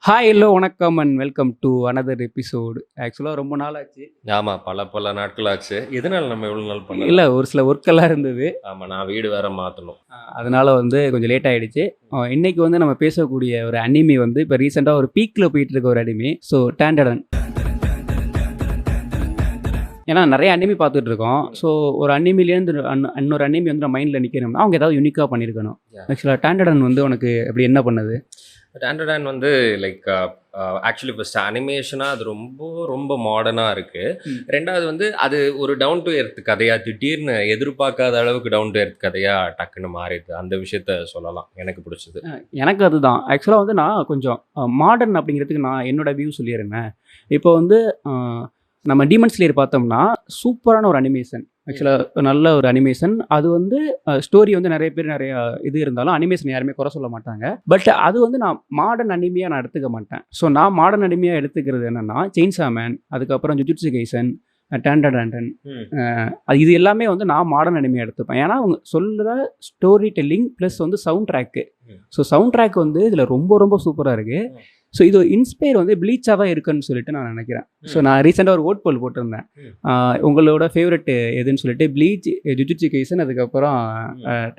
Hi hello வணக்கம் and welcome to another episode. ஆக்சுவலாக ரொம்ப நாள் ஆச்சு. ஆமா. பல நாட்கள் ஆச்சு. எதனால நம்ம இவ்வளோ நாள் பண்ணல? இல்லை, ஒரு சில ஒர்க்கெல்லாம் இருந்தது. ஆமா. நான் வீடு வேற மாத்தணும். அதனால வந்து கொஞ்சம் லேட் ஆகிடுச்சு. இன்னைக்கு வந்து நம்ம பேசக்கூடிய ஒரு அனிமி வந்து இப்போ ரீசெண்டாக ஒரு பீக்கில் போயிட்டு இருக்க ஒரு அனிமி. ஸோ டேண்டடன். ஏன்னா நிறைய அனிமி பார்த்துட்டு இருக்கோம். ஸோ ஒரு அனிமிலேருந்து இன்னொரு அனிமி வந்து நம்ம மைண்டில் நிற்கணும்னா அவங்க ஏதாவது யூனிக்காக பண்ணியிருக்கணும். ஆக்சுவலாக டேண்டடன் வந்து உனக்கு அப்படி என்ன பண்ணுது? டேண்டடான் வந்து லைக் ஆக்சுவலி ஃபர்ஸ்ட் அனிமேஷனாக அது ரொம்ப மாடர்னாக இருக்குது. ரெண்டாவது வந்து அது ஒரு டவுன் டு எர்த் கதையாக திடீர்னு எதிர்பார்க்காத அளவுக்கு டவுன் டு எர்த் கதையாக டக்குன்னு மாறிடுது. அந்த விஷயத்த சொல்லலாம் எனக்கு பிடிச்சது. எனக்கு அதுதான். ஆக்சுவலாக வந்து நான் கொஞ்சம் மாடர்ன் அப்படிங்கிறதுக்கு நான் என்னோட வியூ சொல்லிடுறேன். இப்போ வந்து நம்ம டீமன் ஸ்லேயர் பார்த்தோம்னா சூப்பரான ஒரு அனிமேஷன். ஆக்சுவலாக நல்ல ஒரு அனிமேஷன். அது வந்து ஸ்டோரி வந்து நிறைய பேர் நிறையா இது இருந்தாலும் அனிமேஷன் யாருமே குறை சொல்ல மாட்டாங்க. பட் அது வந்து நான் மாடர்ன் அனிமியாக நான் எடுத்துக்க மாட்டேன். ஸோ நான் மாடர்ன் அனிமியாக எடுத்துக்கிறது என்னென்னா செயின்சா மேன், அதுக்கப்புறம் ஜுஜுட்சு கைசன், டேண்டடன், அது இது எல்லாமே வந்து நான் மாடர்ன் அனிமையாக எடுத்துப்பேன். ஏன்னா அவங்க சொல்கிற ஸ்டோரி டெல்லிங் ப்ளஸ் வந்து sound track. So sound track வந்து இதில் ரொம்ப சூப்பராக இருக்குது. ஸோ இது இன்ஸ்பயர் வந்து ப்ளீச்சாக தான் இருக்குன்னு சொல்லிட்டு நான் நினைக்கிறேன். ஸோ நான் ரீசெண்டாக ஒரு ஓட் போல் போட்டிருந்தேன். உங்களோட ஃபேவரட் எதுன்னு சொல்லிட்டு ப்ளீச், ஜுஜுட்சு கைசன், அதுக்கப்புறம்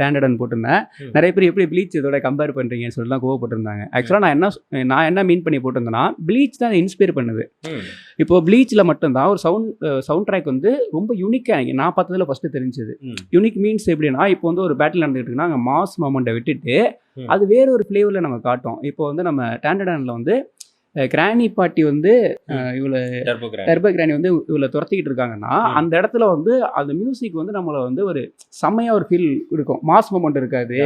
டேண்டடன் போட்டிருந்தேன். நிறைய பேர் எப்படி ப்ளீச் இதோட கம்பேர் பண்ணுறீங்கன்னு சொல்லிட்டு தான் கோவப்பட்டிருந்தாங்க. ஆக்சுவலாக நான் என்ன மீன் பண்ணி போட்டிருந்தேன்னா ப்ளீச் தான் இன்ஸ்பயர் பண்ணுது. இப்போது ப்ளீச்சில் மட்டும்தான் ஒரு சவுண்ட் ட்ராக் வந்து ரொம்ப யூனிக்காக நான் பார்த்ததில் ஃபஸ்ட்டு தெரிஞ்சது. யூனிக் மீன்ஸ் எப்படின்னா இப்போ வந்து ஒரு பேட்டில் நடந்துகிட்டு இருக்குன்னா அங்கே மாஸ் மொமெண்ட்டை விட்டுட்டு அது வேற ஒரு ஃப்ளேவரில் நம்ம காட்டும். இப்போ வந்து நம்ம டேண்டடனில் வந்து கிராணி பாட்டி வந்து இவளை டர்போ கிராணி வந்து இவளை துரத்திக்கிட்டு இருக்காங்கன்னா அந்த இடத்துல வந்து அந்த மியூசிக் வந்து நம்மளை வந்து ஒரு செம்மையாக ஒரு ஃபீல் கொடுக்கும். மாஸ் மொமெண்ட் இருக்காது.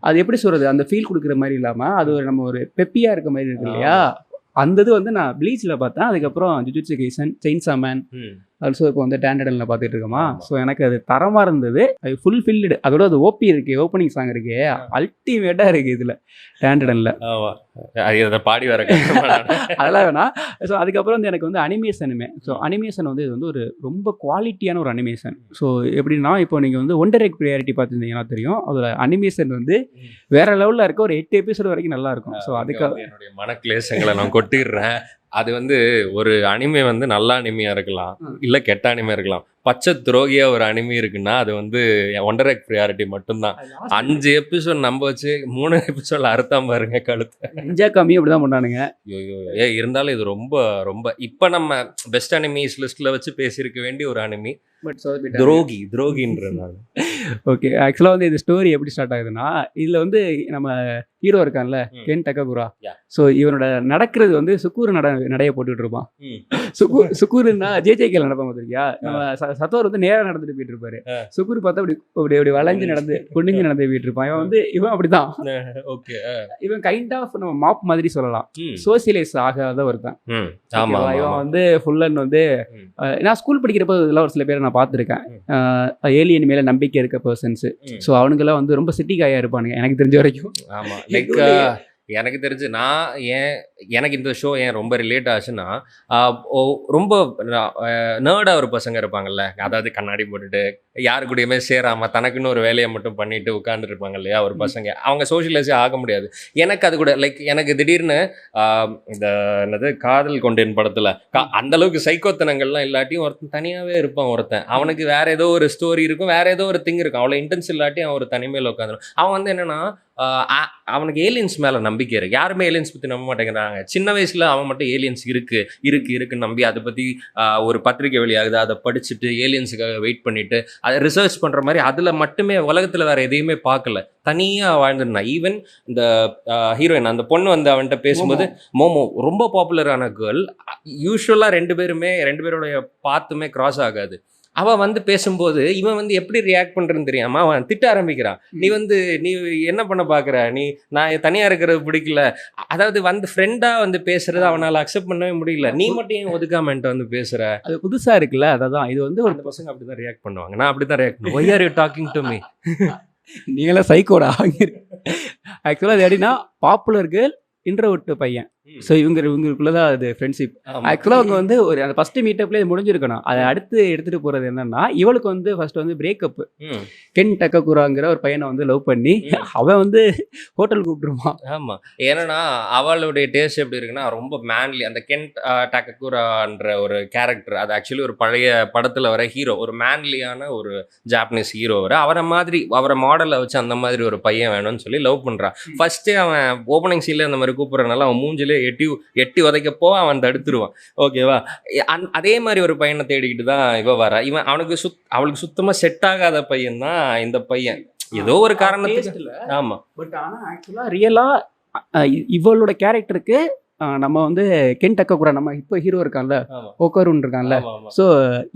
அது எப்படி சொல்கிறது, அந்த ஃபீல் கொடுக்குற மாதிரி இல்லாமல் அது ஒரு நம்ம ஒரு பெப்பியாக இருக்க மாதிரி இருக்கு இல்லையா. அந்த இது வந்து நான் ப்ளீச்சில் பார்த்தேன். அதுக்கப்புறம் jujutsu kaizen, chainsaw man, also இப்போ வந்து டேண்டடனில் பார்த்துட்டு இருக்கோமா. ஸோ எனக்கு அது தரமாக இருந்தது. அது ஃபுல்ஃபில்டு. அதோட அது ஓபி இருக்குது, ஓப்பனிங் சாங் இருக்குது, அல்டிமேட்டாக இருக்குது இதில் டேண்டடனில். பாடி வர அதெல்லாம் வேணாம். ஸோ அதுக்கப்புறம் வந்து எனக்கு வந்து அனிமேஷனுமே. ஸோ அனிமேஷன் வந்து இது வந்து ஒரு ரொம்ப குவாலிட்டியான ஒரு அனிமேஷன். ஸோ எப்படின்னா இப்போ நீங்கள் வந்து ஒன் டைரக்ட் ப்ரியாரிட்டி பார்த்துருந்தீங்கன்னா தெரியும். அதோட அனிமேஷன் வந்து வேற லெவலில் இருக்க ஒரு 8 எபிசோடு வரைக்கும் நல்லா இருக்கும். ஸோ அதுக்காக என்னுடைய மனக்லேசங்களை நான் கொட்டிடுறேன். அது வந்து ஒரு அனிமே வந்து நல்ல அனிமையாக இருக்கலாம், இல்லை கெட்ட அனிமையாக இருக்கலாம். பச்சை துரோகியா ஒரு அனிமி இருக்குன்னா அது வந்து ஒன் டைரக்ட் ப்ரியாரிட்டி மட்டும்தான். 5 எபிசோட் நம்ப வச்சு 3 எபிசோட்ல அறுத்தாம பாருங்க கழுத்தை. இஞ்சா கம்மி அப்படிதான் பண்ணானுங்க. இருந்தாலும் இது ரொம்ப இப்போ நம்ம பெஸ்ட் அனிமீஸ் லிஸ்ட்ல வச்சு பேசியிருக்க வேண்டிய ஒரு அனிமி. பட் துரோகின்றனால. ஓகே, ஆக்சுவலாக வந்து இந்த ஸ்டோரி எப்படி ஸ்டார்ட் ஆகுதுன்னா இதில் வந்து நம்ம ஹீரோ இருக்கான்ல கென் டக்ககுரா. ஸோ இவனோட நடக்கிறது வந்து சுக்கூர் நடைய போட்டுட்டு இருப்பான். சுக்கூருன்னா ஜேஜேகேல நடப்பான் பார்த்துருக்கியா. நம்ம சத்தோர் வந்து நேராக நடந்துட்டு போயிட்டு இருப்பாரு. சுக்கூர் பார்த்தா அப்படி வளைஞ்சு நடந்து குனிஞ்சு நடந்து போயிட்டு இருப்பான். இவன் அப்படிதான். இவன் கைண்ட் ஆஃப் நம்ம மாப் மாதிரி சொல்லலாம். சோசியலைஸ் ஆகாத ஒருத்தன். இவன் வந்து ஃபுல் அண்ட் வந்து நான் ஸ்கூல் படிக்கிறப்ப இதெல்லாம் ஒரு சில பேரை நான் பார்த்துருக்கேன். ஏலியன் மேலே நம்பிக்கை இருக்க பர்சன்ஸ். ஸோ அவனுங்கெல்லாம் வந்து ரொம்ப சிட்டிக்காயாக இருப்பானுங்க எனக்கு தெரிஞ்ச வரைக்கும். ஆமாம், லைக் எனக்கு தெரிஞ்சு எனக்கு இந்த ஷோ ஏன் ரொம்ப ரிலேட் ஆச்சுன்னா ரொம்ப நேர்டாக ஒரு பசங்க இருப்பாங்கல்ல, அதாவது கண்ணாடி போட்டுட்டு யாரு கூடயுமே சேராமல் தனக்குன்னு ஒரு வேலையை மட்டும் பண்ணிட்டு உட்காந்துட்டு இருப்பாங்க இல்லையா ஒரு பசங்க. அவங்க சோஷியலைஸே ஆக முடியாது. எனக்கு அது கூட லைக் எனக்கு திடீர்னு இந்த என்னது காதல் கொண்டேன் படத்தில் அந்த அளவுக்கு சைக்கோத்தனங்கள்லாம் இல்லாட்டியும் ஒருத்தன் தனியாகவே இருப்பான். ஒருத்தன் அவனுக்கு வேற ஏதோ ஒரு ஸ்டோரி இருக்கும், வேற ஏதோ ஒரு திங் இருக்கும். அவ்வளோ இன்டென்ஸ் இல்லாட்டி அவன் ஒரு தனிமையில் உட்காந்துடும். அவன் வந்து என்னன்னா அவனுக்கு ஏலியன்ஸ் மேலே நம்பிக்கை இருக்கு. யாருமே ஏலியன்ஸ் பற்றி நம்ப மாட்டேங்கிறாங்க. சின்ன வயசுல அவன் மட்டும் ஏலியன்ஸ் இருக்குன்னு நம்பி அதை பற்றி ஒரு பத்திரிக்கை வெளியாகுது, அதை படிச்சுட்டு ஏலியன்ஸுக்காக வெயிட் பண்ணிட்டு அதை ரிசர்ச் பண்ணுற மாதிரி அதில் மட்டுமே உலகத்தில் வேற எதையுமே பார்க்கல, தனியாக வாழ்ந்துருந்தான். ஈவன் இந்த ஹீரோயின் அந்த பொண்ணு வந்து அவன்கிட்ட பேசும்போது மோமோ ரொம்ப பாப்புலரான கேர்ள். யூஸ்வலாக ரெண்டு பேருடைய பாத்துமே கிராஸ் ஆகாது. அவன் வந்து பேசும்போது இவன் வந்து எப்படி ரியாக்ட் பண்ணுறன்னு தெரியாம அவன் திட்ட ஆரம்பிக்கிறான். நீ என்ன பண்ண பார்க்குற, நான் தனியாக இருக்கிறது பிடிக்கல. அதாவது வந்து ஃப்ரெண்டாக வந்து பேசுறது அவனால் அக்செப்ட் பண்ணவே முடியல. நீ மட்டும் ஏன் ஒதுக்காம என்கிட்ட வந்து பேசுகிற, அது புதுசாக இருக்குல்ல. அதான் இது வந்து ஒரு பசங்க அப்படி தான் ரியாக்ட் பண்ணுவாங்க. நான் அப்படி தான் ரியாக்ட் பண்ணுவேன். Why are you talking to me? நீங்களாம் சைக்கோடா. ஆக்சுவலாக அது எப்படின்னா பாப்புலர் கேர்ள் இன்ட்ரோவர்ட் பையன். ஸோ இவங்களுக்குள்ள தான் அது ஃப்ரெண்ட்ஷிப். ஆக்சுவலாக அவங்க வந்து ஒரு அந்த ஃபர்ஸ்ட் மீட்டப்லேயே முடிஞ்சிருக்கணும். அதை அடுத்து எடுத்துகிட்டு போகிறது என்னன்னா, இவளுக்கு வந்து ஃபர்ஸ்ட் வந்து பிரேக்கப். கென் டக்ககுராங்கிற ஒரு பையனை வந்து லவ் பண்ணி அவன் வந்து ஹோட்டல் கூப்பிட்டுருவான். ஆமாம், ஏன்னா அவளுடைய டேஸ்ட் எப்படி இருக்குன்னா ரொம்ப மேன்லி. அந்த கென் டக்ககுரான்ற ஒரு கேரக்டர் அது ஆக்சுவலி ஒரு பழைய படத்தில் வர ஹீரோ, ஒரு மேன்லியான ஒரு ஜாப்பனீஸ் ஹீரோ வர அவரை மாடலை வச்சு அந்த மாதிரி ஒரு பையன் வேணும்னு சொல்லி லவ் பண்ணுறான். ஃபர்ஸ்டே அவன் ஓப்பனிங் சீன்ல அந்த மாதிரி கூப்பிட்றதுனால அவன் மூஞ்சிலே எட்டி உதைக்கப்போ அவன் தடுத்துருவான். ஓகேவா? அதே மாதிரி ஒரு பையனை தேடிக்கிட்டு தான் இவ வர. இவன் அவளுக்கு சுத்தமா செட் ஆகாத பையன் தான் இந்த பையன், ஏதோ ஒரு காரணத்துக்கு. ஆமா, பட் ஆனால் ஆக்சுவலாக ரியலாக இவளோட கேரக்டருக்கு நம்ம வந்து கென் டக்ககுரா நம்ம இப்போ ஹீரோ இருக்கான்ல, ஓக்கருன்னு இருக்கான்ல, ஸோ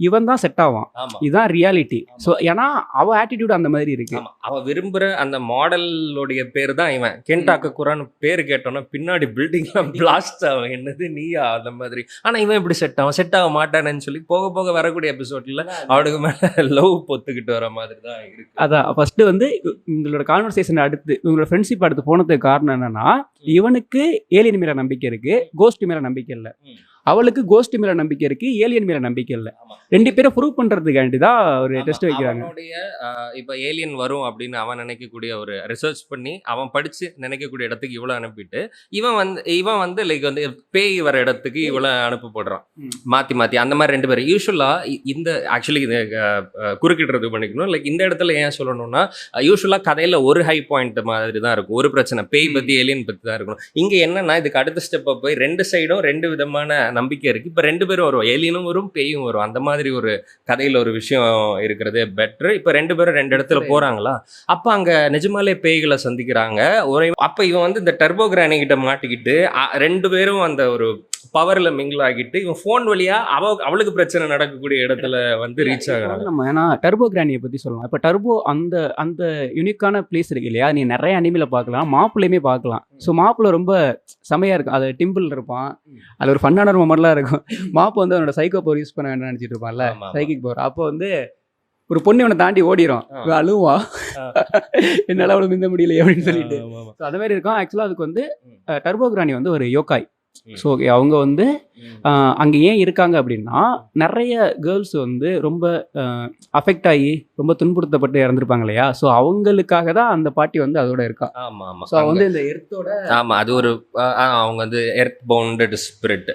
இவன் தான் செட் ஆவான். இதுதான் ரியாலிட்டி. ஸோ ஏன்னா அவ ஆட்டிடியூட் அந்த மாதிரி இருக்கு. அவ விரும்புற அந்த மாடலோடைய பேர் தான் இவன். கென் டக்ககுரான்னு பேர் கேட்டோன்னா பின்னாடி பில்டிங்லாம் பிளாஸ்ட் ஆகும், என்னது நீயா அந்த மாதிரி. ஆனா இவன் இப்படி செட் ஆக மாட்டானேன்னு சொல்லி போக போக வரக்கூடிய எபிசோட்ல அவனுக்கு மேல லவ் பொத்துக்கிட்டு வர மாதிரி தான் இருக்கு. அதான் ஃபர்ஸ்ட் வந்து இவங்களோட கான்வர்சேஷன் அடுத்து இவங்களோட ஃப்ரெண்ட்ஷிப் அடுத்து போனதுக்கு காரணம் என்னன்னா, இவனுக்கு ஏலியன் மேல நம்பிக்கை இருக்கு, கோஸ்ட் மேல நம்பிக்கை இல்லை. அவளுக்கு கோஸ்ட் மேல நம்பிக்கை இருக்கு, ஏலியன் மேல நம்பிக்கை இல்லை. ரெண்டு பேரும் ப்ரூவ் பண்றதுக்காண்டி தான் ஒரு டெஸ்ட் வைக்கிறாங்க. இப்ப ஏலியன் வரும் அப்படின்னு அவன் நினைக்கக்கூடிய ஒரு ரிசர்ச் பண்ணி அவன் படிச்சு நினைக்கக்கூடிய இடத்துக்கு இவ்வளவு அனுப்பிட்டு இவன் வந்து லைக் வந்து பேய் வர இடத்துக்கு இவ்வளவு அனுப்பப்படுறான் மாத்தி அந்த மாதிரி ரெண்டு பேரும். யூஸ்வலா இந்த ஆக்சுவலி குறுக்கிடுறது பண்ணிக்கணும். லைக் இந்த இடத்துல ஏன் சொல்லணும்னா, யூஸ்வலா கதையில ஒரு ஹை பாயிண்ட் மாதிரி தான் இருக்கும், ஒரு பிரச்சனை பேய் பத்தி ஏலியன் பத்தி தான் இருக்கணும். இங்க என்னன்னா இதுக்கு அடுத்த ஸ்டெப்பை போய் ரெண்டு சைடும் ரெண்டு விதமான நம்பிக்கை இருக்கு. இப்ப ரெண்டு பேரும் வரும், ஏலியனும் வரும் பேயும் வரும். அந்த மாதிரி ஒரு கதையில ஒரு விஷயம் இருக்கிறது பெட்டர். இப்ப ரெண்டு பேரும் ரெண்டு இடத்துல போறாங்களா, அப்ப அங்க நிஜமாலே பேய்களை சந்திக்கிறாங்க. அப்ப இவன் வந்து இந்த டர்போ கிரானி கிட்ட மாட்டிக்கிட்டு ரெண்டு பேரும் அந்த ஒரு பவர்ல மிங்கிள் ஆகிட்டு இவன் போன் வழியா அவளுக்கு பிரச்சனை நடக்கக்கூடிய இடத்துல வந்து ரீச் ஆகுறாங்க. நம்ம ஏன்னா டர்போ கிரானியை பத்தி சொல்லலாம். இப்ப டர்போ அந்த யூனிக்கான பிளேஸ் இருக்கு இல்லையா, நீ நிறைய அனிமில பார்க்கலாம், மாப்புலையுமே பார்க்கலாம். ஸோ மாப்புல ரொம்ப செமையா இருக்கும். அது டிம்பிள் இருப்பான், அதுல ஒரு ஃபன்னான மொமெண்ட்லாம் இருக்கும். மாப்பு வந்து அவனோட சைக்கோ பவர் யூஸ் பண்ண வேண்டாம்னு நினைச்சிட்டு இருப்பான்ல, சைக்கிக் பவர். அப்போ வந்து ஒரு பொண்ணு இவனை தாண்டி ஓடிடும், அழுவா என்னால அவளை மிந்த முடியல அப்படின்னு சொல்லிட்டு. அந்த மாதிரி இருக்கும். ஆக்சுவலா அதுக்கு வந்து டர்போ கிரானி வந்து ஒரு யோகாய். ஸோ அவங்க வந்து அங்கே ஏன் இருக்காங்க அப்படின்னா, நிறைய கேர்ள்ஸ் வந்து ரொம்ப அஃபெக்ட் ஆகி ரொம்ப துன்புறுத்தப்பட்டு இறந்துருப்பாங்க இல்லையா. ஸோ அவங்களுக்காக தான் அந்த பாட்டி வந்து அதோட இருக்கா. ஆமா ஆமா. ஸோ வந்து இந்த எர்த்தோட அது ஒரு அவங்க வந்து எர்த் பவுண்டட் ஸ்பிரிட்,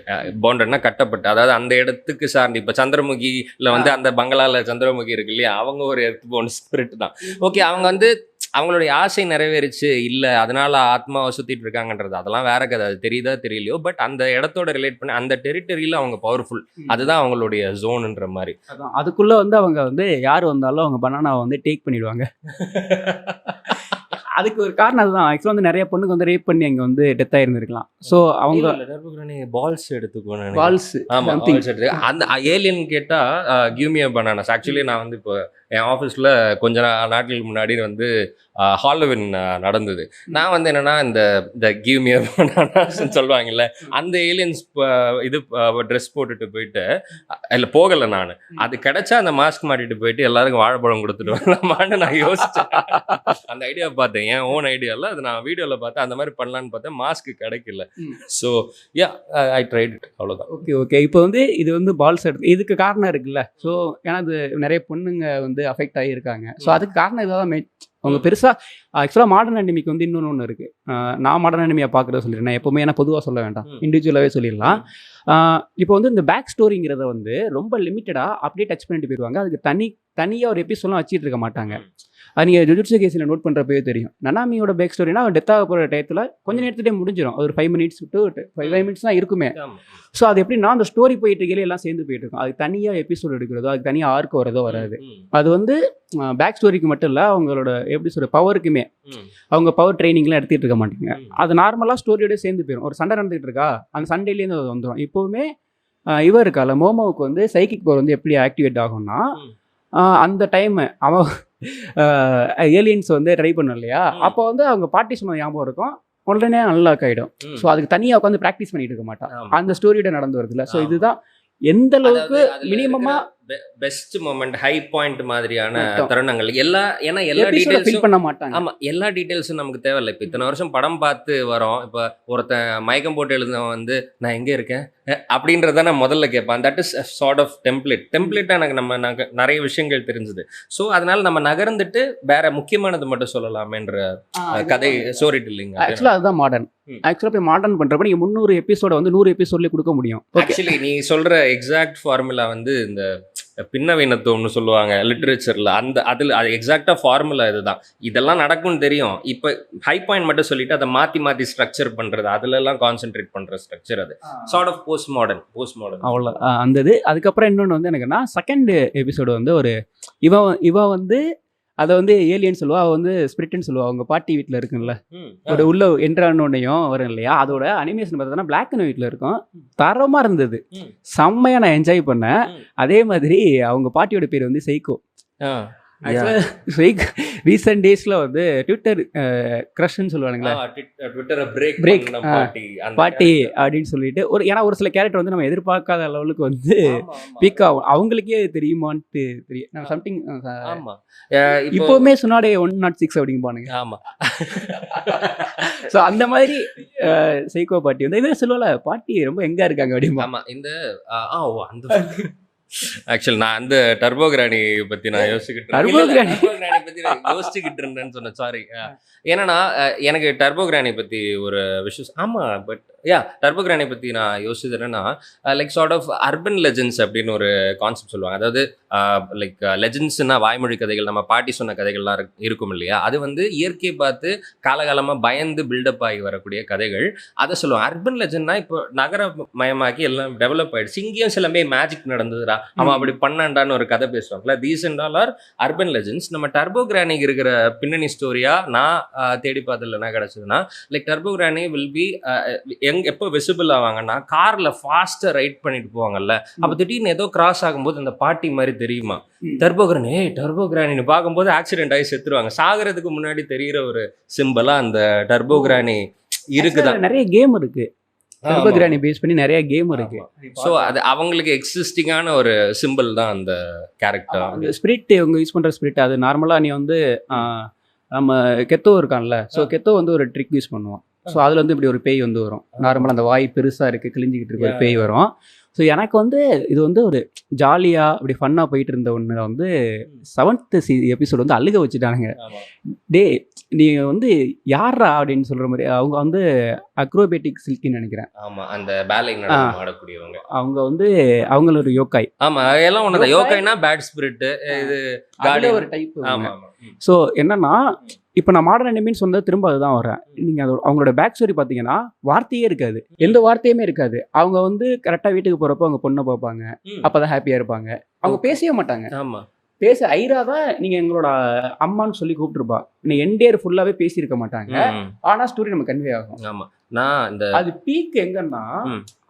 பவுண்டட்னா கட்டப்பட்டு, அதாவது அந்த இடத்துக்கு சார்ந்து. இப்போ சந்திரமுகியில் வந்து அந்த பங்களால சந்திரமுகி இருக்கு இல்லையா, அவங்க ஒரு எர்த் பவுண்ட் ஸ்பிரிட் தான். ஓகே, அவங்க வந்து அவங்களுடைய ஆசை நிறைவேறிச்சு இல்லை அதனால ஆத்மாவை சுத்திட்டு இருக்காங்கன்றது அதெல்லாம் வேற கதை, அது தெரியுதா தெரியலையோ. பட் அந்த இடத்தோட ரிலேட் பண்ணி அந்த டெரிட்டரியில அவங்க பவர்ஃபுல், அதுதான் அவங்களுடைய ஜோனுன்ற மாதிரி. அதுக்குள்ள வந்து அவங்க வந்து யார் வந்தாலும் அவங்க பனானாவை வந்து டேக் பண்ணிடுவாங்க. அதுக்கு ஒரு காரணம் அதுதான். ஆக்சுவலாக வந்து நிறைய பொண்ணுக்கு வந்து ரேப் பண்ணி அங்கே வந்து டெத் ஆயிருந்திருக்கலாம். ஸோ அவங்க பால்ஸ் எடுத்துக்கோங்க, பால்ஸ் அந்த ஏலியன் கேட்டா give me a bananas. Actually நான் வந்து இப்போ என் ஆஃபீஸில் கொஞ்ச நாட்களுக்கு முன்னாடி வந்து ஹாலோவின் நடந்தது. நான் வந்து என்னன்னா இந்த கிவ் மீ எ பனானாஸ்ன்னு சொல்லுவாங்கல்ல, அந்த ஏலியன்ஸ் இது ட்ரெஸ் போட்டுட்டு போயிட்டு இல்லை போகலை நான். அது கிடைச்சா அந்த மாஸ்க் மாட்டிட்டு போயிட்டு எல்லாருக்கும் வாழைப்பழம் கொடுத்துட்டு வரலாமான்னு நான் யோசிச்சேன். அந்த ஐடியா பார்த்தேன், என் ஓன் ஐடியாவில் அது நான் வீடியோவில் பார்த்தேன். அந்த மாதிரி பண்ணலான்னு பார்த்தேன், மாஸ்க் கிடைக்கல. ஸோ ஐ ட்ரைட் இட், அவ்வளோதான். ஓகே. இப்போ வந்து இது வந்து பால்ஸ் எடுத்து இதுக்கு காரணம் இருக்குல்ல. ஸோ ஏன்னா அது நிறைய பொண்ணுங்க வந்து அஃபெக்ட் ஆகியிருக்காங்க. ஸோ அதுக்கு காரணம் இதான் மெயின். அவங்க பெருசாக ஆக்சுவலாக மாடர்ன் அனிமிக்கு வந்து இன்னொன்று இருக்குது. நான் மாடர்ன் அனிமியை பார்க்குறத சொல்லிடுறேன் எப்போவுமே, ஏன்னா பொதுவாக சொல்ல வேண்டாம், இண்டிவிஜுவலாகவே சொல்லிடலாம். இப்போ வந்து இந்த பேக் ஸ்டோரிங்கிறத வந்து ரொம்ப லிமிட்டடாக அப்படியே டச் பண்ணிட்டு போயிடுவாங்க. அதுக்கு தனியாக ஒரு எபிசோட்லாம் வச்சுட்டு இருக்க மாட்டாங்க. அது நீங்கள் ஜுஜுட்சு கேஸில் நோட் பண்ணுறப்பவே தெரியும். நனாமியோட பேக் ஸ்டோரினா டெத் ஆக போகிற டயத்தில் கொஞ்சம் நேரத்துலேயே முடிஞ்சிடும். ஒரு 5 மினிட்ஸ் டு 5 மினிட்ஸ் தான் இருக்குமே. ஸோ அது எப்படின்னா அந்த ஸ்டோரி போயிட்டு இருக்கையில எல்லாம் சேர்ந்து போயிட்டு இருக்கும். அதுக்கு தனியாக எபிசோட் எடுக்கிறதோ அதுக்கு தனியாக ஆர்க் வரதோ வராது. அது வந்து பேக் ஸ்டோரிக்கு மட்டும் இல்லை, அவங்களோட எப்படி சொல்ற பவருக்குமே அவங்க பவர் ட்ரைனிங்லாம் எடுத்துகிட்டு இருக்க மாட்டாங்க. அது நார்மலாக ஸ்டோரியோட சேர்ந்து போயிடும். ஒரு சண்டை நடந்துகிட்டு இருக்கா, அந்த சண்டையிலேருந்து அது வந்துடும். இப்போவுமே இவர் இருக்கால மோமோவுக்கு வந்து சைக்கிக் பவர் வந்து எப்படி ஆக்டிவேட் ஆகும்னா, அந்த டைம் அவன் ஏலியன்ஸ் வந்து ட்ரை பண்ணும் இல்லையா, அப்போ வந்து அவங்க பாட்டி சொன்ன ஞாபகம் இருக்கும், உடனே அன்லாக் ஆகிடும். ஸோ அதுக்கு தனியாக உட்காந்து ப்ராக்டிஸ் பண்ணிட்டு இருக்க மாட்டான், அந்த ஸ்டோரியோட நடந்து வருதுல்ல. ஸோ இதுதான் எந்த அளவுக்கு மினிமமாக பெஸ்ட் மொமெண்ட், ஹை பாயிண்ட் மாதிரியான மட்டும். தருணங்கள் ஏன்னா எல்லா எபிசோட ஃபில் டீடைல்ஸும் பண்ண மாட்டாங்க. ஆமா எல்லா டீடைல்ஸும் நமக்கு தேவையில்லை. இப்போ இத்தனை வருஷம் படம் பார்த்து வரோம். இப்போ ஒருத்தன் மயக்கம் போட்டு எழுதுனவன் வந்து நான் எங்கே இருக்கேன் அப்படின்றத நான் முதல்ல கேட்பேன். தட் இஸ் சார்ட் ஆஃப் டெம்ப்ளேட்டாக எனக்கு நிறைய விஷயங்கள் தெரிஞ்சுது. ஸோ அதனால நம்ம நகர்ந்துட்டு வேற முக்கியமானது மட்டும் சொல்லலாமேன்ற கதை ஸ்டோரி டெல்லிங். ஆக்சுவலா அதுதான் மாடர்ன். ஆக்சுவலா போய் மாடர்ன் பண்றப்ப நீங்க 300 எபிசோட வந்து 100 எபிசோட்லயே கொடுக்க முடியும். ஆக்சுவலி நீ சொல்ற எக்ஸாக்ட் ஃபார்முலா வந்து இந்த பின்னவீனத்துவம்னு சொல்லுவாங்க லிட்ரேச்சர்ல. அதில் அது எக்ஸாக்டா ஃபார்முலா இதுதான். இதெல்லாம் நடக்கும்னு தெரியும். இப்போ ஹை பாயிண்ட் மட்டும் சொல்லிட்டு அதை மாத்தி ஸ்ட்ரக்சர் பண்றது, அதுல எல்லாம் கான்சென்ட்ரேட் பண்ற ஸ்ட்ரக்சர் அது சார்ட் ஆஃப் போஸ்ட் மாடர்ன். அவ்வளோ அந்த இது. அதுக்கப்புறம் இன்னொன்று வந்து எனக்குன்னா செகண்ட் எபிசோடு வந்து ஒரு இவ வந்து அதை வந்து ஏலியன் சொல்லுவா, அவ வந்து ஸ்பிரிட்னு சொல்லுவா. அவங்க பாட்டி வீட்டில் இருக்குல்ல, ஒரு உள்ள என்ட்ரானோடையும் வரும் இல்லையா, அதோட அனிமேஷன் பார்த்தோன்னா பிளாக் அண்ட் ஒயிட்ல இருக்கும். தரமாக இருந்தது, செம்மையாக நான் என்ஜாய் பண்ணேன். அதே மாதிரி அவங்க பாட்டியோட பேர் வந்து சைக்கோ. ரீசெண்ட் டேஸ்ல வந்து ட்விட்டர் க்ரஷ்ன்னு சொல்லுவானுங்களா, பிரேக் பாட்டி அப்படின்னு சொல்லிட்டு ஒரு சில கேரக்டர் வந்து நம்ம எதிர்பார்க்காத லெவலுக்கு வந்து பீக் ஆகும். அவங்களுக்கே தெரியுமான்ட்டு தெரியும். சம்திங் இப்போவுமே சொன்னாடே 106 அப்படிங்க பானுங்க. ஆமா. ஸோ அந்த மாதிரி சைக்கோ பாட்டி வந்து இதே சொல்லுவால, பாட்டி ரொம்ப எங்க இருக்காங்க அப்படிமா. ஆமா. இந்த அந்த ஆக்சுவல் நான் அந்த டர்போ கிரானி பத்தி நான் யோசிச்சுக்கிட்டு இருந்தேன்னு சொன்னேன். சாரி. ஏன்னா எனக்கு டர்போ கிரானி பத்தி ஒரு விஷயம். ஆமா, பட் டர்போ கிரானி பத்தி நான் யோசிச்சது என்னன்னா, like sort of urban legends அப்படின்னு ஒரு கான்செப்ட் சொல்லுவாங்க. அதாவது லைக் லெஜெண்ட்ஸ்னா வாய்மொழி கதைகள், நம்ம பாட்டி சொன்ன கதைகள்லாம் இருக்கும் இல்லையா, அது வந்து இயற்கையை பார்த்து காலகாலமா பயந்து பில்டப் ஆகி வரக்கூடிய கதைகள், அதை சொல்லுவாங்க. அர்பன் லெஜெண்ட்னா இப்போ நகரமயமாக்கி எல்லாம் டெவலப் ஆயிடுச்சு, இங்கேயும் சிலமே மேஜிக் நடந்ததுடா, அவன் அப்படி பண்ணாண்டான்னு ஒரு கதை பேசுவாங்கல்ல, these and all are urban legends. நம்ம டர்போ கிரானிக்கு இருக்கிற பின்னணி ஸ்டோரியா நான் தேடி பார்த்ததுல என்ன கிடைச்சதுன்னா, like turbo granny will be எப்போ விசிபிள் ஆவாங்கன்னா, கார்ல ஃபாஸ்டா ரைட் பண்ணிட்டு போவாங்கல்ல, அப்ப திடீர்னு ஏதோ கிராஸ் ஆகும்போது அந்த பாட்டி மாதிரி தெரியுமா, டர்போ கிரானின்னு பார்க்கும்போது ஆக்சிடென்ட் ஆகி செத்துருவாங்க. சாகிறதுக்கு முன்னாடி தெரிகிற ஒரு சிம்பிளா அந்த டர்போ கிரானி இருக்குதான். நிறைய கேம் இருக்கு, டர்போ கிரானி பேஸ் பண்ணி நிறைய கேம் இருக்கு. ஸோ அது அவங்களுக்கு எக்ஸிஸ்டிங்கான ஒரு சிம்பிள் தான் அந்த கேரக்டர். அந்த ஸ்பிரிட் இவங்க யூஸ் பண்ற ஸ்பிரிட், அது நார்மலா நீ வந்து நம்ம கெத்தோ இருக்கான்ல, ஸோ கெத்தோ வந்து ஒரு ட்ரிக் யூஸ் பண்ணுவோம். ஸோ அதில் வந்து இப்படி ஒரு பேய் வந்து வரும். நார்மலாக அந்த வாய் பெருசாக இருக்குது, கிழிஞ்சிக்கிட்டு இருக்க ஒரு பேய் வரும். ஸோ எனக்கு வந்து இது வந்து ஒரு ஜாலியாக அப்படி ஃபன்னாக போயிட்டு இருந்த ஒன்று வந்து 7th எபிசோடு வந்து அழுக வச்சுட்டானுங்க. டே நீங்கள் வந்து யாரா அப்படின்னு சொல்கிற மாதிரி. அவங்க வந்து அக்ரோபேட்டிக் சில்கின்னு நினைக்கிறேன். ஆமாம், அந்த பேலை ஆடக்கூடியவங்க. அவங்க வந்து அவங்கள ஒரு யோக்காய். ஆமாம், எல்லாம் ஒன்று தான். யோக்காய்னா பேட் ஸ்பிரிட், இது காடி ஒரு டைப். ஸோ என்னன்னா, இப்போ நான் மாடர்ன் அனிமின்னு சொன்னது திரும்ப அதுதான் வரேன். நீங்கள் அவங்களோட பேக் ஸ்டோரி பார்த்தீங்கன்னா வார்த்தையே இருக்காது, எந்த வார்த்தையுமே இருக்காது. அவங்க வந்து கரெக்டாக வீட்டுக்கு போகிறப்போ அவங்க பொண்ணை பார்ப்பாங்க, அப்போ தான் ஹாப்பியாக இருப்பாங்க. அவங்க பேசவே மாட்டாங்க. ஆமாம், பேச ஐரா தான் நீங்கள் எங்களோட அம்மான்னு சொல்லி கூப்பிட்டுருப்பா. நீங்கள் என்டையர் ஃபுல்லாகவே பேசியிருக்க மாட்டாங்க, ஆனால் ஸ்டோரி நம்ம கன்வே ஆகும். ஆமாம், நான் இந்த அது பீக் எங்கன்னா,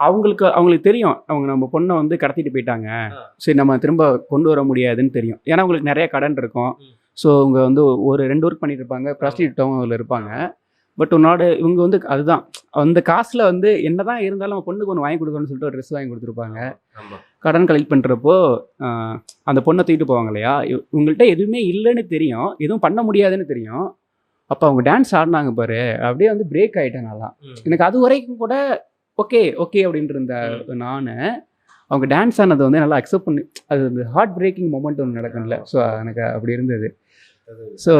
அவங்களுக்கு தெரியும் அவங்க நம்ம பொண்ணை வந்து கடத்திட்டு போயிட்டாங்க, சரி நம்ம திரும்ப கொண்டு வர முடியாதுன்னு தெரியும். ஏன்னா அவங்களுக்கு நிறைய கடன் இருக்கும். ஸோ அவங்க வந்து ஒரு 2 ஒர்க் பண்ணிட்டு இருப்பாங்க, ப்ராஸ்டியூட்டாகவும் அதில் இருப்பாங்க. பட் உன்னோட இவங்க வந்து அதுதான் அந்த காசில் வந்து என்ன தான் இருந்தாலும் நம்ம பொண்ணுக்கு ஒன்று வாங்கி கொடுக்கணும்னு சொல்லிட்டு ஒரு ட்ரெஸ் வாங்கி கொடுத்துருப்பாங்க. கடன் கலெக்ட் பண்ணுறப்போ அந்த பொண்ணை தூக்கிட்டு போவாங்க இல்லையா, இவங்கள்ட்ட எதுவுமே இல்லைன்னு தெரியும், எதுவும் பண்ண முடியாதுன்னு தெரியும். அப்போ அவங்க டான்ஸ் ஆடினாங்க பாரு, அப்படியே வந்து பிரேக் ஆகிட்டேன். நல்லா எனக்கு அது வரைக்கும் கூட ஓகே அப்படின்ட்டு இருந்த நான், அவங்க டான்ஸ் ஆனது வந்து நல்லா அக்செப்ட் பண்ணி, அது வந்து ஹார்ட் பிரேக்கிங் மொமெண்ட் ஒன்று நடக்கும்ல, ஸோ எனக்கு அப்படி இருந்தது. ஸோ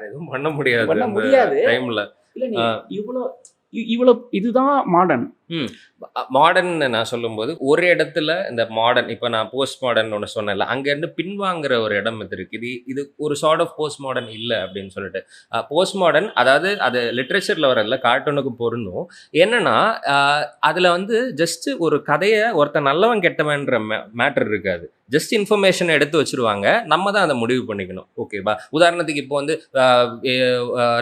எதுவும் பண்ண முடியாது டைம்ல. இல்லை இவ்வளோ இதுதான் மாடர்ன் நான் சொல்லும்போது ஒரு இடத்துல இந்த மாடர்ன், இப்போ நான் போஸ்ட் மாடர்ன் ஒன்று சொன்னேன்ல, அங்கேருந்து பின்வாங்குற ஒரு இடம் இருக்கு. இது ஒரு சார்ட் ஆஃப் போஸ்ட் மாடர்ன் இல்லை அப்படின்னு சொல்லிட்டு. போஸ்ட் மாடர்ன் அதாவது அது லிட்ரேச்சரில் வரல, கார்ட்டூனுக்கு பொருந்தும். என்னன்னா அதில் வந்து ஜஸ்ட் ஒரு கதையை ஒருத்தன் நல்லவன் கெட்டவன்ற மேட்டர் இருக்காது, ஜஸ்ட் இன்ஃபர்மேஷன் எடுத்து வச்சுருவாங்க, நம்ம தான் அதை முடிவு பண்ணிக்கணும். ஓகேவா? உதாரணத்துக்கு இப்போ வந்து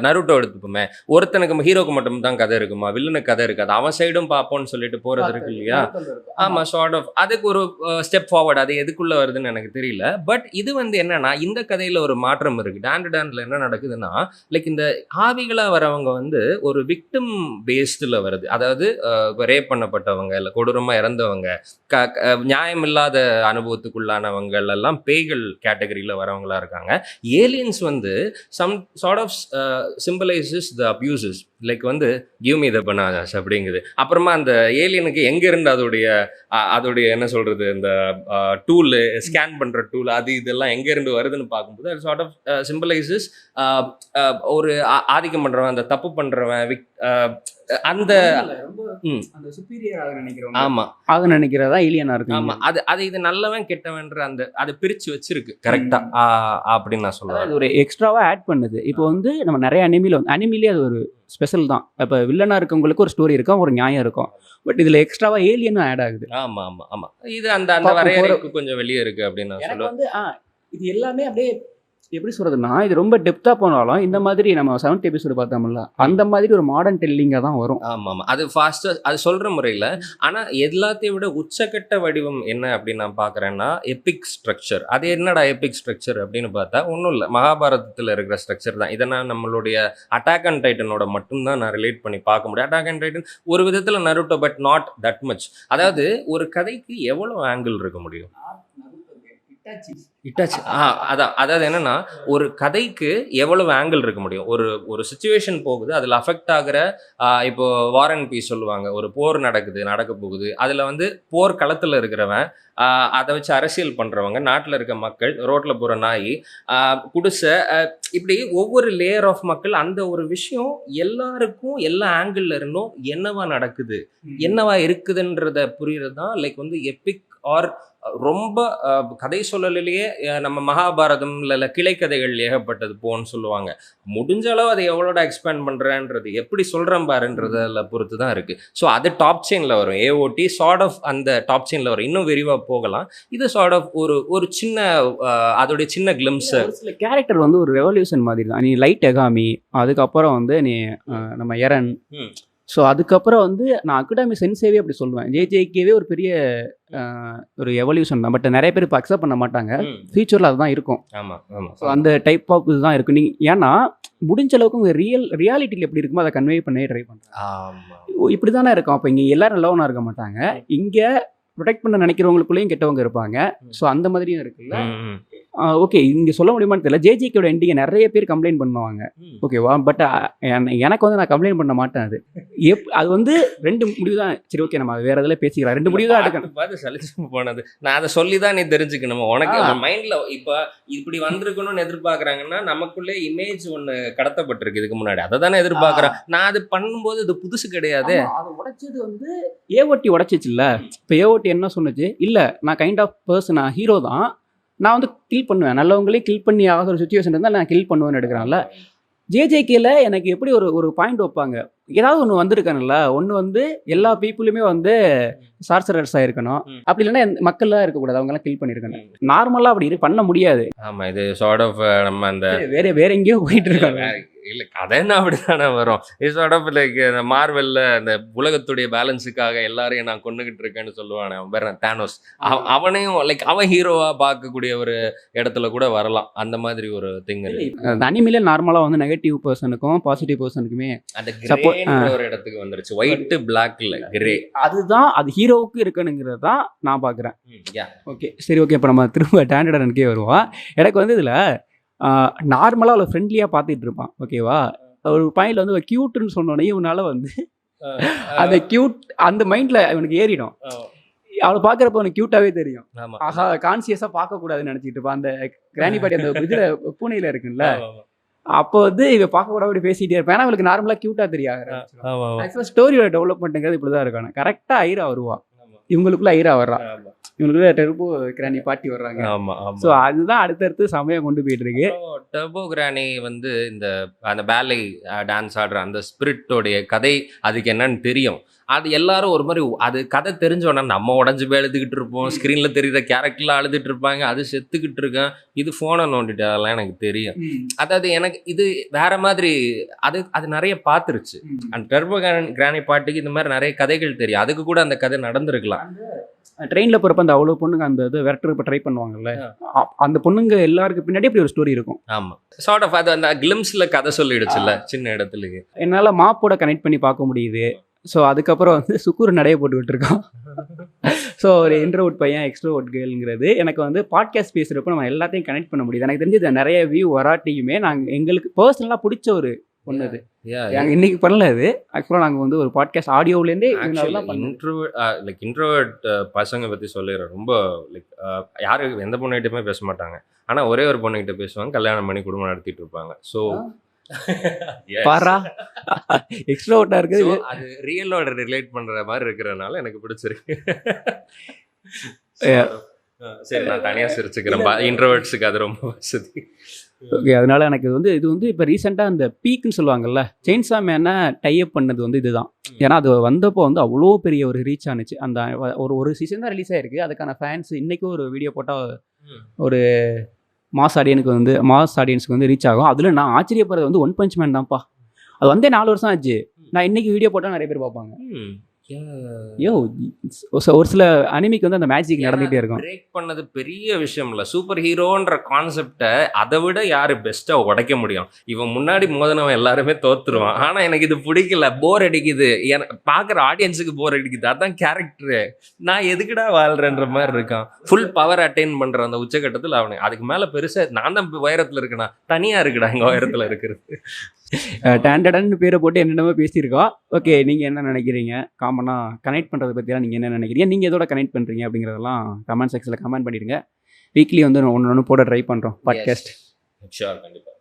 நருட்டோ எடுத்துப்போமே, ஒருத்தனுக்கு ஹீரோக்கு மட்டும் தான் கதை இருக்குமா, வில்லனுக்கு கதை இருக்காது, அவன் சைடும் பார்ப்போம்னு சொல்லி சொல்லிட்டு போறது இருக்கு இல்லையா? ஆமா, சார்ட் ஆஃப் அதுக்கு ஒரு ஸ்டெப் ஃபார்வர்ட். அது எதுக்குள்ள வருதுன்னு எனக்கு தெரியல. பட் இது வந்து என்னன்னா, இந்த கதையில ஒரு மாற்றம் இருக்கு. டான்ல என்ன நடக்குதுன்னா, லைக் இந்த ஆவிகளா வரவங்க வந்து ஒரு விக்டிம் பேஸ்டுல வருது. அதாவது ரேப் பண்ணப்பட்டவங்க, இல்ல கொடூரமா இறந்தவங்க, நியாயமில்லாத அனுபவத்துக்குள்ளானவங்கள் எல்லாம் பேய்கள் கேட்டகரியில வரவங்களா இருக்காங்க. ஏலியன்ஸ் வந்து some sort of symbolises the abuses. Like வந்து கிவ் மீ த பனானாஸ் அப்படிங்குது. அப்புறமா அந்த ஏலியனுக்கு எங்க இருந்து அதோடைய என்ன சொல்றது, இந்த டூல் ஸ்கேன் பண்ற டூல் அது இதெல்லாம் எங்க இருந்து வருதுன்னு பார்க்கும்போது அது சார்ட் ஆஃப் சிம்பலைசஸ் ஒரு ஆதிக்கம் பண்றவன், அந்த தப்பு பண்றவன், அந்த அந்த சுப்பீரியர் ஆக நினைக்கிறவங்க ஆமா ஆக நினைக்கிறதா ஏலியனா இருக்கு. ஆமா அது இது நல்லவன் கெட்டவன்ற அந்த அதை பிரிச்சு வச்சிருக்கு கரெக்டா அப்படின்னு நான் சொல்லுவேன். அது ஒரு எக்ஸ்ட்ராவா ஆட் பண்ணுது. இப்போ வந்து நம்ம நிறைய அனிமிலே அது ஒரு ஸ்பெஷல் தான். இப்போ வில்லனா இருக்கவங்களுக்கு ஒரு ஸ்டோரி இருக்கும், ஒரு நியாயம் இருக்கும். பட் இதுல எக்ஸ்ட்ராவா ஏலியனும் ஆட் ஆகுது. ஆமா ஆமா ஆமா இது அந்த அந்த வரையறைக்கு கொஞ்சம் வெளியே இருக்கு அப்படின்னு நான் எனக்கு சொல்லுவேன். வந்து இது எல்லாமே அப்படியே எப்படி சொல்றதுன்னா, இது ரொம்ப டெப்தா போனாலும் இந்த மாதிரி நம்ம 7th எபிசோடு பார்த்தோம்ல, அந்த மாதிரி ஒரு மாடர்ன் டெல்லிங்கா தான் வரும். ஆமா ஆமா அது ஃபாஸ்டா அது சொல்ற முறையில. ஆனா எல்லாத்தையும் விட உச்சக்கட்ட வடிவம் என்ன அப்படின்னு நான் பாக்குறேன்னா எபிக் ஸ்ட்ரக்சர். அது என்னடா எபிக் ஸ்ட்ரக்சர் அப்படின்னு பார்த்தா ஒன்றும் இல்லை, மகாபாரதத்தில் இருக்கிற ஸ்ட்ரக்சர் தான். இதை நான் நம்மளுடைய அட்டாக் அண்ட் டைட்டனோட மட்டும்தான் நான் ரிலேட் பண்ணி பார்க்க முடியும். அட்டாக் அண்ட் டைட்டன் ஒரு விதத்துல Naruto, but not that much. அதாவது ஒரு கதைக்கு எவ்வளவு ஆங்கிள் இருக்க முடியும்? இட்டாச்சி அதாவது என்னன்னா, ஒரு கதைக்கு எவ்வளவு ஆங்கிள் இருக்க முடியும்? ஒரு சுச்சுவேஷன் போகுது, அதில் அஃபெக்ட் ஆகிற இப்போ வார் அண்ட் பீஸ் சொல்லுவாங்க, ஒரு போர் நடக்க போகுது, அதில் வந்து போர் களத்தில் இருக்கிறவன், அதை வச்சு அரசியல் பண்ணுறவங்க, நாட்டில் இருக்க மக்கள், ரோட்டில் போகிற நாய், குடிசை, இப்படி ஒவ்வொரு லேயர் ஆஃப் மக்கள், அந்த ஒரு விஷயம் எல்லாருக்கும் எல்லா ஆங்கிள் இருந்தும் என்னவா நடக்குது, என்னவா இருக்குதுன்றத புரியுறது தான் லைக் வந்து எபிக் ஆர் ரொம்ப கதை சொல்லலையே. நம்ம மகாபாரதம் இல்லை கிளைக்கதைகள் ஏகப்பட்டது போன்னு சொல்லுவாங்க. முடிஞ்ச அளவு அதை எவ்வளோட எக்ஸ்பேண்ட் பண்ணுறேன்றது, எப்படி சொல்கிறேன் பாருன்றதில் பொறுத்து தான் இருக்குது. ஸோ அது டாப் செயினில் வரும். ஏஓடி சார்ட் ஆஃப் அந்த டாப் செயினில் வரும். இன்னும் விரிவாக போகலாம். இது சார்ட் ஆஃப் ஒரு சின்ன அதோடைய சின்ன கிளிம்ஸு. சில கேரக்டர் வந்து ஒரு ரெவல்யூஷன் மாதிரி தான். நீ லைட் எகாமி, அதுக்கப்புறம் வந்து நீ நம்ம எரன், ஸோ அதுக்கப்புறம் வந்து நான் அகாடமி சென்சேவே அப்படி சொல்லுவேன். ஜேஜேகேவே ஒரு பெரிய ஒரு எவல்யூஷன் தான். பட் நிறைய பேர் இப்போ அக்செப்ட் பண்ண மாட்டாங்க. ஃபியூச்சரில் அதுதான் இருக்கும். ஆமாம் ஆமாம் ஸோ அந்த டைப் ஆஃப் இதுதான் இருக்கும். ஏன்னா முடிஞ்ச அளவுக்கு உங்கள் ரியாலிட்டியில் எப்படி இருக்குமோ அதை கன்வே பண்ணி ட்ரை பண்ணுறேன். ஆமாம் இப்படி தானே இருக்கும். அப்போ இங்கே எல்லாரும் நல்லவனாக இருக்க மாட்டாங்க. இங்கே ப்ரொடெக்ட் பண்ண நினைக்கிறவங்களுக்குள்ளேயும் கெட்டவங்க இருப்பாங்க. ஸோ அந்த மாதிரியும் இருக்குல்ல. ஓகே, இங்கே சொல்ல முடியுமான்னு தெரியல. ஜேஜேக்கோட எண்டிங்கை நிறைய பேர் கம்ப்ளைண்ட் பண்ணுவாங்க, ஓகேவா? பட் எனக்கு வந்து நான் கம்ப்ளைண்ட் பண்ண மாட்டேன். அது வந்து 2 முடிவு தான். சரி, ஓகே, நம்ம வேற இதில் பேசிக்கலாம். 2 முடிவு தான் எடுக்கணும். பார்த்து சலிச்சு போனது. நான் அதை சொல்லி தான் நீ தெரிஞ்சுக்கணும். உனக்கு மைண்டில் இப்போ இப்படி வந்திருக்கணும்னு எதிர்பார்க்குறாங்கன்னா நமக்குள்ளே இமேஜ் ஒன்று கடத்தப்பட்டிருக்கு இதுக்கு முன்னாடி. அதை தானே எதிர்பார்க்குறேன். நான் அது பண்ணும்போது இது புதுசு கிடையாது. அதை உடைச்சது வந்து ஏஓடி உடைச்சிச்சுல்ல. இப்போ ஏஓடி என்ன சொன்னுச்சு, இல்லை நான் கைண்ட் ஆஃப் பர்சன், நான் ஹீரோ தான், நான் வந்து கில் பண்ணுவேன், நல்லவங்களே கில் பண்ணி ஆகிற ஒரு சுச்சுவேஷன் இருந்தால் நான் கில் பண்ணுவேன்னு எடுக்கிறான்ல. ஜேஜேகேல எனக்கு எப்படி ஒரு பாயிண்ட் வைப்பாங்க, ஏதாவது ஒன்று வந்திருக்கானுல்ல. ஒன்று வந்து எல்லா பீப்புளுமே வந்து சார்சரர்ஸ் ஆகிருக்கணும், அப்படி இல்லைன்னா மக்கள்லாம் இருக்கக்கூடாது, அவங்கெல்லாம் கில் பண்ணியிருக்கணும். நார்மலாக அப்படி பண்ண முடியாது. ஆமாம், இது சார்ட் ஆஃப் நம்ம அந்த வேற எங்கேயோ போயிட்டு இருக்காங்க. இல்லை, கதை என்ன அப்படித்தானே வரும். இது சார்ட் ஆஃப் லைக் இந்த மார்வெல்ல அந்த உலகத்துடைய பேலன்ஸுக்காக எல்லாரையும் நான் கொண்டுகிட்டு இருக்கேன்னு சொல்லுவானே, அவன் பேர் தானோஸ். அவனையும் லைக் அவன் ஹீரோவா பார்க்கக்கூடிய ஒரு இடத்துல கூட வரலாம். அந்த மாதிரி ஒரு திங் இருக்கு. அந்த அனிமிலே நார்மலாக வந்து நெகட்டிவ் பர்சனுக்கும் பாசிட்டிவ் பர்சனுக்குமே அந்த ஒரு இடத்துக்கு வந்துருச்சு. ஒயிட் பிளாக்ல கிரே, அதுதான் அது ஹீரோவுக்கு இருக்கணுங்கிறது தான் நான் பார்க்குறேன். ஓகே, சரி, ஓகே. இப்போ நம்ம திரும்ப டாண்டடனுக்கே வருவோம். எனக்கு வந்து இதில் நார்மலாக அவ்வளோ ஃப்ரெண்ட்லியாக பார்த்துட்டு இருப்பான், ஓகேவா? ஒரு பாயிண்டில் வந்து க்யூட்டுன்னு சொன்னோடனே இவனால வந்து அந்த க்யூட் அந்த மைண்டில் இவனுக்கு ஏறிடும். அவளை பார்க்குறப்ப அவனுக்கு க்யூட்டாகவே தெரியும். ஆஹா, கான்சியஸாக பார்க்கக்கூடாதுன்னு நினச்சிட்டு இருப்பான். அந்த கிராணி பாட்டி அந்த இதில் பூனையில் இருக்குல்ல, அப்போ வந்து இவ பார்க்கக்கூடாது அப்படி பேசிகிட்டே இருப்பேன். ஏன்னா அவளுக்கு நார்மலாக க்யூட்டாக தெரியாது. ஆக்சுவலாக ஸ்டோரியோட டெவலப்மெண்ட்டுங்கிறது இப்படி தான் இருக்காங்க. கரெக்டாக ஐரா வருவா, இவங்களுக்குள்ள ஐரா வர்றா, இவங்களுக்குள்ள டெர்போ கிராணி பாட்டி வர்றாங்க. ஸோ அதுதான் அடுத்தடுத்து சமயம் கொண்டு போயிட்டு இருக்கு. டர்போ கிராணி வந்து இந்த அந்த பேலை டான்ஸ் ஆடுற அந்த ஸ்பிரிட்டோடைய கதை அதுக்கு என்னன்னு தெரியும். அது எல்லாரும் ஒரு மாதிரி அது கதை தெரிஞ்சோன்னா நம்ம உடஞ்சி போய் எழுதுகிட்டு இருப்போம், ஸ்க்ரீனில் தெரியுற கேரக்டர்லாம் அழுதுட்டு இருப்பாங்க, அது செத்துக்கிட்டு இருக்கேன், இது ஃபோனை நோண்டிட்டு அதெல்லாம் எனக்கு தெரியும். அதாவது எனக்கு இது வேற மாதிரி அது நிறைய பார்த்துருச்சு. அந்த டர்போ கிரானி பாட்டுக்கு இந்த மாதிரி நிறைய கதைகள் தெரியும், அதுக்கு கூட அந்த கதை நடந்திருக்கலாம். ட்ரெயினில் போகிறப்ப அந்த அவ்வளோ பொண்ணுங்க அந்த இது விரட்டுறப்ப ட்ரை பண்ணுவாங்கல்ல, அந்த பொண்ணுங்க எல்லாருக்கு பின்னாடி இப்படி ஒரு ஸ்டோரி இருக்கும். ஆமாம், சார்ட் ஆஃப் அது அந்த கிளிம்ஸில் கதை சொல்லிடுச்சுல்ல சின்ன இடத்துலயே. என்னால் மாப்போட கனெக்ட் பண்ணி பார்க்க முடியுது. ஸோ அதுக்கப்புறம் வந்து சுக்கூர் நடைய போட்டு விட்டுருக்கோம். ஸோ ஒரு இன்ட்ரோவர்ட் பையன் எக்ஸ்ட்ரோவர்ட் கேர்ளுங்கிறது எனக்கு வந்து பாட்காஸ்ட் பேசுகிறப்ப நம்ம எல்லாத்தையும் கனெக்ட் பண்ண முடியுது. எனக்கு தெரிஞ்சது நிறைய வியூ வராட்டியுமே நாங்கள் எங்களுக்கு பர்சனலாக பிடிச்ச ஒரு பொண்ணு அது. இன்னைக்கு பண்ணல அது. ஆக்சுவலாக நாங்கள் வந்து ஒரு பாட்காஸ்ட் ஆடியோவிலேருந்தே இன்ட்ரோவர்ட் பசங்க பற்றி சொல்லிடுறேன். ரொம்ப லைக் யாரும் எந்த பொண்ணுகிட்டயுமே பேச மாட்டாங்க, ஆனால் ஒரே ஒரு பொண்ணுகிட்ட பேசுவாங்க, கல்யாணம் பண்ணி குடும்பம் நடத்திட்டு இருப்பாங்க. ஸோ பாரா எக்ஸ்ட்ரோவர்ட்டா இருக்குது. அது ரியலோட ரிலேட் பண்ற மாதிரி இருக்கிறதுனால எனக்கு பிடிச்சிருக்கு. சரி, நான் தனியா சிரிச்சுக்கிறேன். இன்ட்ரோவர்ட்ஸுக்கு அது ரொம்ப வசதி. ஓகே, அதனால எனக்கு இது வந்து இப்போ ரீசெண்டாக அந்த பீக்குன்னு சொல்லுவாங்கல்ல, செயின்சா மேனை டைப் பண்ணது வந்து இதுதான். ஏன்னா அது வந்தப்போ வந்து அவ்வளோ பெரிய ஒரு ரீச் ஆனிச்சு. அந்த ஒரு சீசன் தான் ரிலீஸ் ஆயிருக்கு, அதுக்கான ஃபேன்ஸ் இன்றைக்கும் ஒரு வீடியோ போட்டால் ஒரு மாஸ் ஆடியன்ஸுக்கு வந்து ரீச் ஆகும். அதில் நான் ஆச்சரியப்படுறது வந்து ஒன் பஞ்ச் மேன் தான்ப்பா. அது வந்தே 4 வருஷம் ஆச்சு. நான் இன்னைக்கு வீடியோ போட்டால் நிறைய பேர் பார்ப்பாங்க. ஒரு சில அனிமிக்கு வந்து அந்த மேஜிக் நடந்துகிட்டே இருக்கும். பிரேக் பண்ணது பெரிய விஷயம் இல்லை. சூப்பர் ஹீரோன்ற கான்செப்டை அதை விட யார் பெஸ்ட்டாக உடைக்க முடியும்? இவன் முன்னாடி மோதனவன் எல்லாருமே தோத்துருவான். ஆனால் எனக்கு இது பிடிக்கல, போர் அடிக்குது, பார்க்குற ஆடியன்ஸுக்கு போர் அடிக்குது, அதுதான் கேரக்டரு, நான் எதுக்குடா வாழ்றேன்ற மாதிரி இருக்கான். ஃபுல் பவர் அட்டைன் பண்ணுற அந்த உச்சக்கட்டத்தில் அவனுக்கு அதுக்கு மேலே பெருசாக நான் தான் உயரத்தில் இருக்கேனா, தனியாக இருக்குடா இங்கே உயரத்தில் இருக்கிறது. டேண்டடன்னு பேரை போட்டு என்னென்னமோ பேசியிருக்கோம். ஓகே, நீங்கள் என்ன நினைக்கிறீங்க? காமனாக கனெக்ட் பண்ணுறதை பற்றிலாம் நீங்கள் என்ன நினைக்கிறீங்க? நீங்கள் எதோட கனெக்ட் பண்ணுறீங்க அப்படிங்கிறதெல்லாம் கமெண்ட் செக்ஷனில் கமெண்ட் பண்ணிடுங்க. வீக்லி வந்து ஒன்று போட ட்ரை பண்ணுறோம் பாட்காஸ்ட். ஷூர், கண்டிப்பாக.